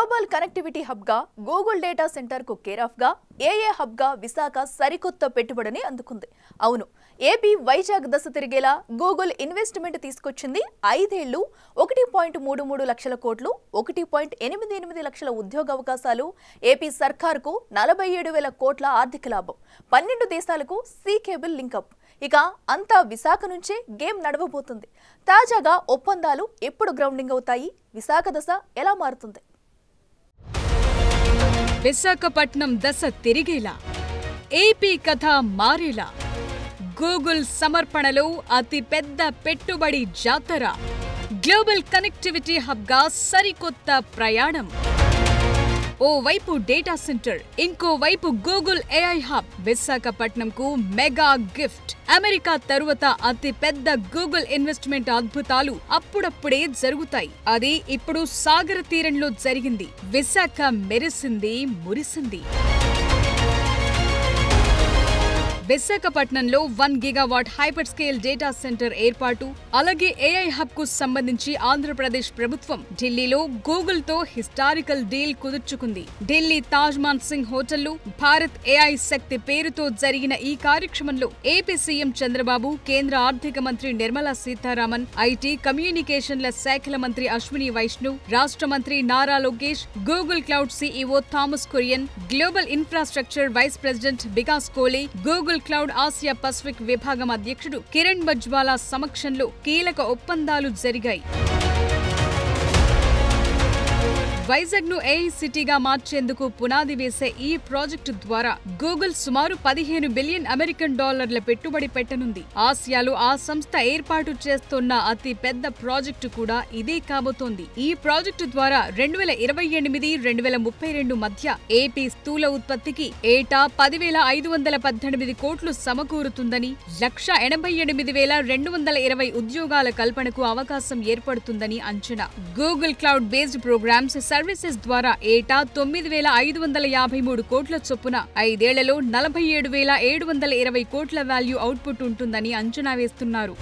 Global connectivity hub గా Google data centre కు care of గా ఏఏ హబ్ గా విశాఖ సరికొత్త పెట్టుబడిని అందుకుంది. అవును, ఏపీ వైజాగ్ దశ తిరిగేలా గూగుల్ ఇన్వెస్ట్మెంట్ తీసుకొచ్చింది. 5 ఏళ్లు 1.33 లక్షల కోట్లు, 1.88 లక్షల ఉద్యోగ అవకాశాలు, ఏపీ సర్కార్కు 47,000 కోట్ల ఆర్థిక లాభం, 12 దేశాలకు సీ కేబుల్ లింకప్. ఇక అంతా విశాఖ నుంచే గేమ్ నడవబోతుంది. తాజాగా ఒప్పందాలు ఎప్పుడు గ్రౌండింగ్ అవుతాయి, విశాఖ దశ ఎలా మారుతుంది? విశాఖపట్నం దశ తిరిగేలా, ఏపీ కథ మారేలా, గూగుల్ సమర్పణలో అతి పెద్ద పెట్టుబడి జాతర, గ్లోబల్ కనెక్టివిటీ హబ్గా సరికొత్త ప్రయాణం. ఓవైపు డేటా సెంటర్, ఇంకోవైపు గూగుల్ ఏఐ హబ్. విశాఖపట్నంకు మెగా గిఫ్ట్. అమెరికా తరువాత అతి పెద్ద గూగుల్ ఇన్వెస్ట్మెంట్ అద్భుతాలు అప్పుడప్పుడే జరుగుతాయి. అది ఇప్పుడు సాగర తీరంలో జరిగింది. విశాఖ మెరిసింది, మురిసింది. విశాఖపట్నంలో 1 gigawatt hyper scale data centre ఏర్పాటు, అలాగే ఏఐ హబ్ కు సంబంధించి ఆంధ్రప్రదేశ్ ప్రభుత్వం ఢిల్లీలో గూగుల్ తో హిస్టారికల్ డీల్ కుదుర్చుకుంది. ఢిల్లీ తాజ్ మాన్సింగ్ హోటల్లో భారత్ ఏఐ శక్తి పేరుతో జరిగిన ఈ కార్యక్రమంలో ఏపీ సీఎం చంద్రబాబు, కేంద్ర ఆర్థిక మంత్రి నిర్మలా సీతారామన్, ఐటీ కమ్యూనికేషన్ల శాఖల మంత్రి అశ్విని వైష్ణవ్, రాష్ట్ర మంత్రి Nara Lokesh, Google Cloud CEO Thomas Kurian, global infrastructure vice president Vikas Kohli, Google Cloud Asia Pacific విభాగం అధ్యక్షుడు కిరణ్ బజ్వాలా సమక్షంలో కీలక ఒప్పందాలు జరిగాయి. వైజాగ్ ను ఏఐ సిటీగా మార్చేందుకు పునాది వేసే ఈ ప్రాజెక్టు ద్వారా గూగుల్ సుమారు 15 బిలియన్ అమెరికన్ డాలర్ల పెట్టుబడి పెట్టనుంది. ఆసియాలో ఆ సంస్థ ఏర్పాటు చేస్తున్న అతి పెద్ద ప్రాజెక్టు కూడా ఇదే కాబోతోంది. ఈ ప్రాజెక్టు ద్వారా 2028-2032 మధ్య ఏపీ స్థూల ఉత్పత్తికి ఏటా 10,518 కోట్లు సమకూరుతుందని, 1,88,220 ఉద్యోగాల కల్పనకు అవకాశం ఏర్పడుతుందని అంచనా. Google Cloud based programs services ద్వారా ఏటా 9,553 కోట్ల చొప్పున 5 ఏళ్లలో 47,720 కోట్ల వాల్యూ అవుట్పుట్ ఉంటుందని అంచనా వేస్తున్నారు.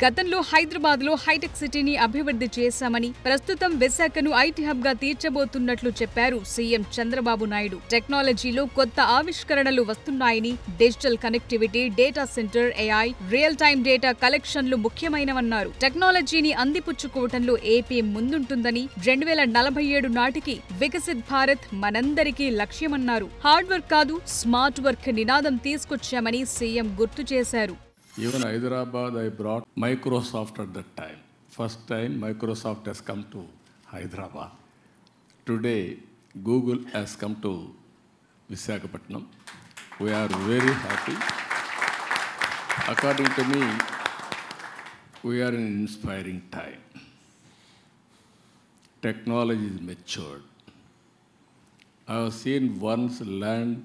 గతంలో హైదరాబాద్ లో హైటెక్ సిటీని అభివృద్ధి చేశామని, ప్రస్తుతం విశాఖను ఐటీ హబ్ గా తీర్చబోతున్నట్లు చెప్పారు సీఎం చంద్రబాబు నాయుడు. టెక్నాలజీలో కొత్త ఆవిష్కరణలు వస్తున్నాయని, digital connectivity, data centre, AI, real time data కలెక్షన్లు ముఖ్యమైనవన్నారు. టెక్నాలజీని అందిపుచ్చుకోవటంలో ఏపీ ముందుంటుందని, 2047 నాటికి వికసిత్ భారత్ మనందరికీ లక్ష్యమన్నారు. హార్డ్ వర్క్ కాదు, స్మార్ట్ వర్క్ నినాదం తీసుకొచ్చామని సీఎం గుర్తు చేశారు. Even Hyderabad, I brought Microsoft at that time. First time Microsoft has come to Hyderabad. Today, Google has come to Visakhapatnam. We are very happy. According to me, we are in an inspiring time. Technology is matured. I have seen once landline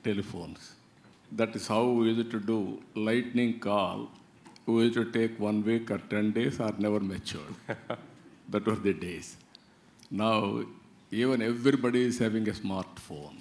telephones. That is how we used to do lightning call. We used to take 1 week or 10 days or never matured. That was the days. Now, even everybody is having a smartphone.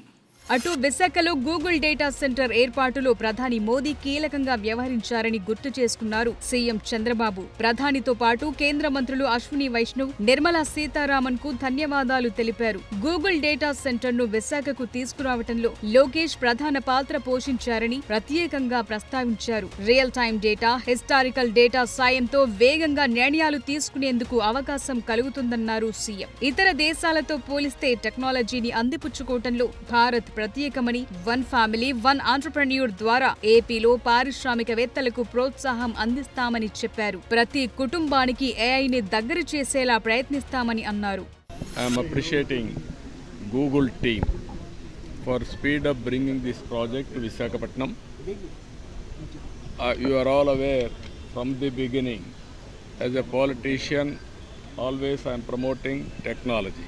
అటు విశాఖలో Google data centre ఏర్పాటులో ప్రధాని మోదీ కీలకంగా వ్యవహరించారని గుర్తు చేసుకున్నారు CM Chandrababu. ప్రధానితో పాటు కేంద్ర మంత్రులు అశ్విని వైష్ణవ్, నిర్మలా సీతారామన్ కు ధన్యవాదాలు తెలిపారు. గూగుల్ డేటా సెంటర్ ను విశాఖకు తీసుకురావటంలో లోకేష్ ప్రధాన పాత్ర పోషించారని ప్రత్యేకంగా ప్రస్తావించారు. Real time data, historical data సాయంతో వేగంగా నిర్ణయాలు తీసుకునేందుకు అవకాశం కలుగుతుందన్నారు సీఎం. ఇతర దేశాలతో పోలిస్తే టెక్నాలజీని అందిపుచ్చుకోవటంలో భారత్ ప్రత్యేకమని, 1 ఫ్యామిలీ 1 ఆంటర్‌ప్రెన్యూర్ ద్వారా ఏపీలో పారిశ్రామికవేత్తలకు ప్రోత్సాహం అందిస్తామని చెప్పారు. ప్రతి కుటుంబానికి ఏఐని దగ్గర చేసేలా ప్రయత్నిస్తామని అన్నారు. I am appreciating Google team for speed up bringing this project to Visakhapatnam. You are all aware from the beginning, as a politician, always I am promoting technology.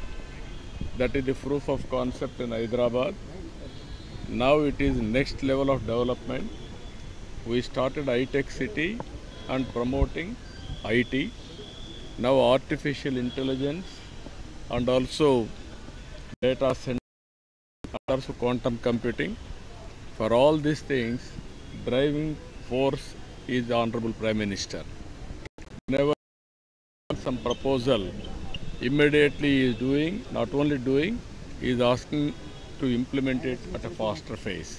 That is the proof of concept in Hyderabad. Now it is next level of development. We started iTech City and promoting IT. Now artificial intelligence and also data center and also quantum computing. For all these things, driving force is the Honorable Prime Minister. Never some proposal, immediately he is doing, not only doing, he is asking to implement it at a faster pace.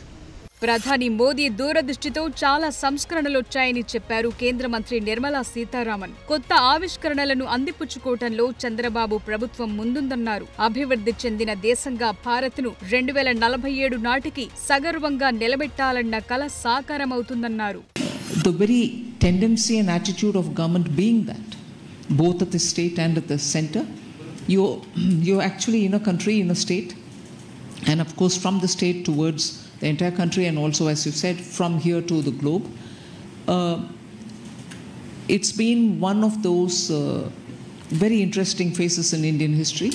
ప్రధాని మోదీ దూరదృష్టితో చాలా సంస్కరణలొచ్చాయని చెప్పారు కేంద్ర మంత్రి నిర్మలా సీతారామన్. కొత్త ఆవిష్కరణలను అందిపుచ్చుకోవటంలో చంద్రబాబు ప్రభుత్వం ముందుందన్నారు. అభివృద్ధి చెందిన దేశంగా భారత్ను 2047 నాటికి సగర్వంగా నిలబెట్టాలన్న కల సాకారమవుతుందన్నారు. The very tendency and attitude of government being that, both at the state and at the center, you're actually in a country, in a state, and of course from the state towards the entire country, and also, as you said, from here to the globe. It's been one of those very interesting phases in Indian history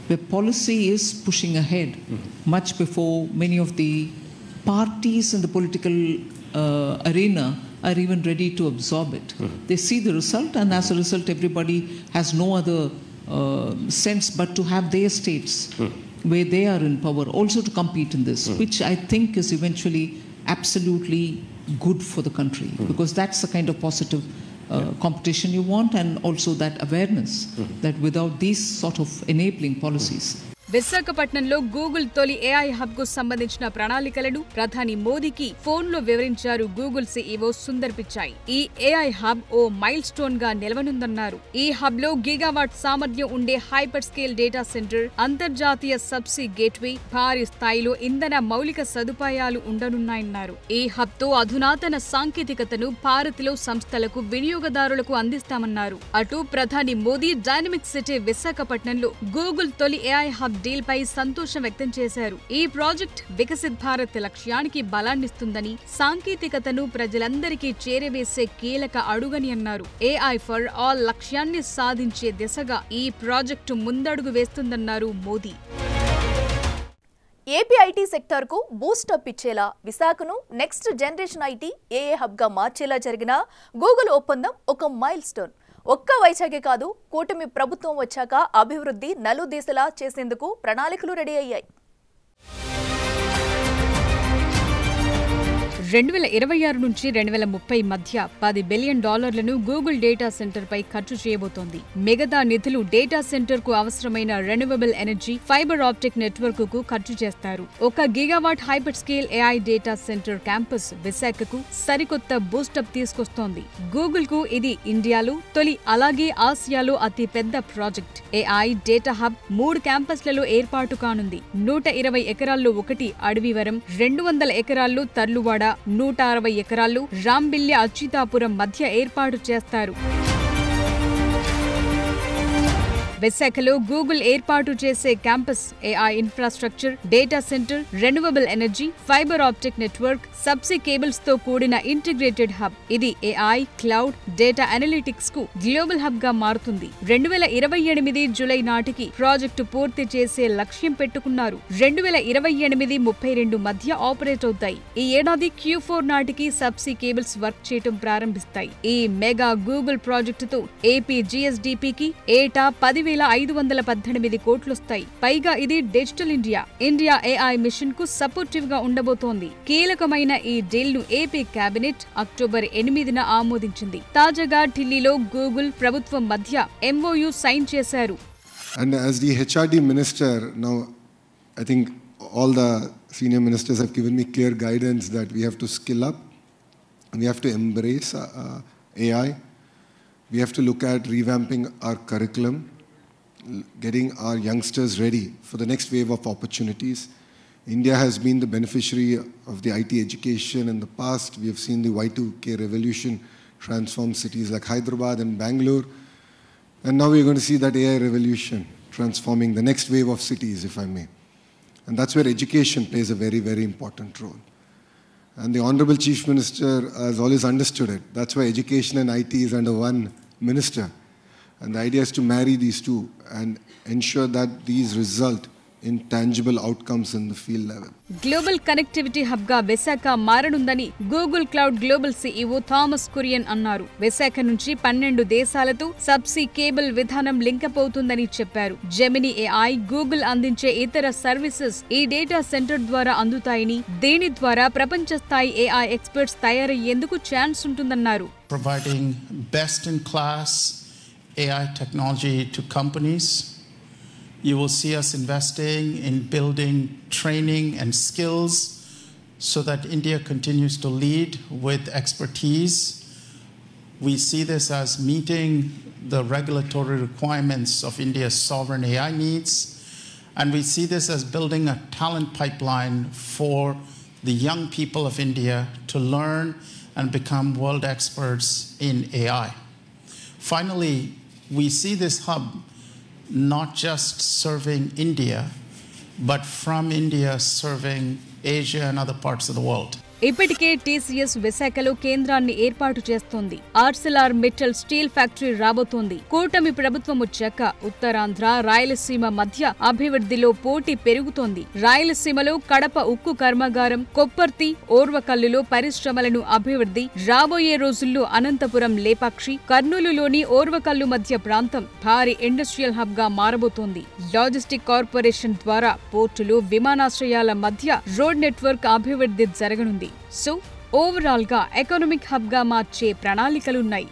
where policy is pushing ahead much before many of the parties in the political arena are even ready to absorb it. They see the result, and as a result everybody has no other sense but to have their states where they are in power also to compete in this, which I think is eventually absolutely good for the country, because that's the kind of positive competition you want, and also that awareness that without these sort of enabling policies. విశాఖపట్నంలో Google తొలి AI hub కు సంబంధించిన ప్రణాళికలను ప్రధాని మోదీకి ఫోన్లో వివరించారు Google CEO Sundar Pichai. ఈ ఏఐ హబ్ ఓ మైల్ స్టోన్ గా నిలవనుందన్నారు. ఈ హబ్ లో గిగావాట్ సామర్థ్యం ఉండే హైపర్ స్కేల్ డేటా సెంటర్, అంతర్జాతీయ సబ్సీ గేట్వే, భారీ స్థాయిలో ఇంధన మౌలిక సదుపాయాలు ఉండనున్నాయన్నారు. ఈ హబ్ తో అధునాతన సాంకేతికతను భారత్లో సంస్థలకు, వినియోగదారులకు అందిస్తామన్నారు. అటు ప్రధాని మోదీ డైనమిక్ సిటీ విశాఖపట్నంలో గూగుల్ తొలి ఏఐ హబ్ డీల్ పై సంతోషం వ్యక్తం చేశారు. ఈ ప్రాజెక్ట్ వికసిత్ భారత్ లక్ష్యానికి బలాన్నిస్తుందని, సాంకేతికతను ప్రజలందరికీ చేరవేసే కీలక అడుగని అన్నారు. ఏఐ ఫర్ ఆల్ లక్ష్యాన్ని సాధించే దిశగా ఈ ప్రాజెక్టు ముందడుగు వేస్తుందన్నారు మోదీ. ఏపీ ఐటీ సెక్టార్ కు బూస్టప్ ఇచ్చేలా విశాఖను నెక్స్ట్ జనరేషన్ ఐటీ ఏఏ హబ్ గా మార్చేలా జరిగిన గూగుల్ ఒప్పందం ఒక మైల్ స్టోన్. ఒక్క వైజాగే కాదు, కూటమి ప్రభుత్వం వచ్చాక అభివృద్ధి నలుదిశలా చేసేందుకు ప్రణాళికలు రెడీ అయ్యాయి. 2026 నుంచి 2030 మధ్య $10 బిలియన్ గూగుల్ డేటా సెంటర్ పై ఖర్చు చేయబోతోంది. మిగతా నిధులు డేటా సెంటర్ కు అవసరమైన renewable energy, fibre optic network కు ఖర్చు చేస్తారు. 1 gigawatt hyper scale AI data centre campus విశాఖకు సరికొత్త బూస్టప్ తీసుకొస్తోంది. గూగుల్ కు ఇది ఇండియాలో తొలి, అలాగే ఆసియాలో అతి పెద్ద ప్రాజెక్ట్. ఏఐ డేటా హబ్ 3 క్యాంపస్లలో ఏర్పాటు కానుంది. 120 ఎకరాల్లో ఒకటి అడవివరం, 200 ఎకరాల్లో తర్లువాడ, 160 ఎకరాల్లో రాంబిల్లి అచ్యుతాపురం మధ్య ఏర్పాటు చేస్తారు. విశాఖలో గూగుల్ ఏర్పాటు చేసే campus AI infrastructure, data centre, renewable energy, fibre optic network, subsea cables తో కూడిన ఇంటిగ్రేటెడ్ హబ్. ఇది ఏఐ, క్లౌడ్, డేటా అనలిటిక్స్ కు గ్లోబల్ హబ్ గా మారుతుంది. 2028 జూలై నాటికి ప్రాజెక్టు పూర్తి చేసే లక్ష్యం పెట్టుకున్నారు. 2028-32 మధ్య ఆపరేట్ అవుతాయి. ఈ ఏడాది Q4 నాటికి సబ్సీ కేబుల్స్ వర్క్ చేయటం ప్రారంభిస్తాయి. ఈ మెగా గూగుల్ ప్రాజెక్టుతో ఏపీ జీఎస్డీపీకి ఏటా 10,518 కోట్లొస్తాయి. పైగా ఇది డిజిటల్ ఇండియా ఏఐ మిషన్ కు సపోర్టివ్ గా ఉండబోతోంది. కీలకమైన ఈ డీల్ ను ఏపీ కేబినెట్ అక్టోబర్ 8న ఆమోదించింది. తాజాగా ఢిల్లీలో గూగుల్ ప్రభుత్వం మధ్య MOU సైన్ చేశారు. And as the HRD minister, now I think all the senior ministers have given me clear guidance that we have to skill up, we have to embrace AI, we have to look at revamping our curriculum, getting our youngsters ready for the next wave of opportunities. India has been the beneficiary of the IT education in the past. We have seen the Y2K revolution transform cities like Hyderabad and Bangalore. And now we're going to see that AI revolution transforming the next wave of cities, if I may. And that's where education plays a very, very important role. And the Honorable Chief Minister has always understood it. That's why education and IT is under one minister. And the idea is to marry these two and ensure that these result in tangible outcomes in the field level. Global connectivity hub గా విశాఖ మారనుందని Google cloud global CEO Thomas Kurian అన్నారు. విశాఖ నుంచి 12 దేశాలతో subsea cable విధానం link up అవుతుందని చెప్పారు. Gemini AI, Google అందించే ఇతర సర్వీసెస్ ఈ డేటా సెంటర్ ద్వారా అందుతాయని, దీని ద్వారా ప్రపంచ స్థాయి ఏఐ ఎక్స్పర్ట్స్ తయారయ్యేందుకు ఛాన్స్ ఉంటుందన్నారు. Providing best in class AI technology to companies. You will see us investing in building training and skills so that India continues to lead with expertise. We see this as meeting the regulatory requirements of India's sovereign AI needs. And we see this as building a talent pipeline for the young people of India to learn and become world experts in AI. Finally, we see this hub not just serving India, but from India serving Asia and other parts of the world. ఇప్పటికే TCS విశాఖలో కేంద్రాన్ని ఏర్పాటు చేస్తోంది. Arcelor Mittal steel factory రాబోతోంది. కూటమి ప్రభుత్వం వచ్చాక ఉత్తరాంధ్ర, రాయలసీమ మధ్య అభివృద్ధిలో పోటీ పెరుగుతోంది. రాయలసీమలో కడప ఉక్కు కర్మాగారం, కొప్పర్తి, ఓర్వకల్లులో పరిశ్రమలను అభివృద్ధి, రాబోయే రోజుల్లో అనంతపురం లేపాక్షి, కర్నూలులోని ఓర్వకల్లు మధ్య ప్రాంతం భారీ ఇండస్ట్రియల్ హబ్ గా మారబోతోంది. లాజిస్టిక్ కార్పొరేషన్ ద్వారా పోర్టులు, విమానాశ్రయాల మధ్య రోడ్ నెట్వర్క్ అభివృద్ధి జరగనుంది. సో ఓవరాల్ గా ఎకనామిక్ హబ్ గా మార్చే ప్రణాళికలున్నాయి.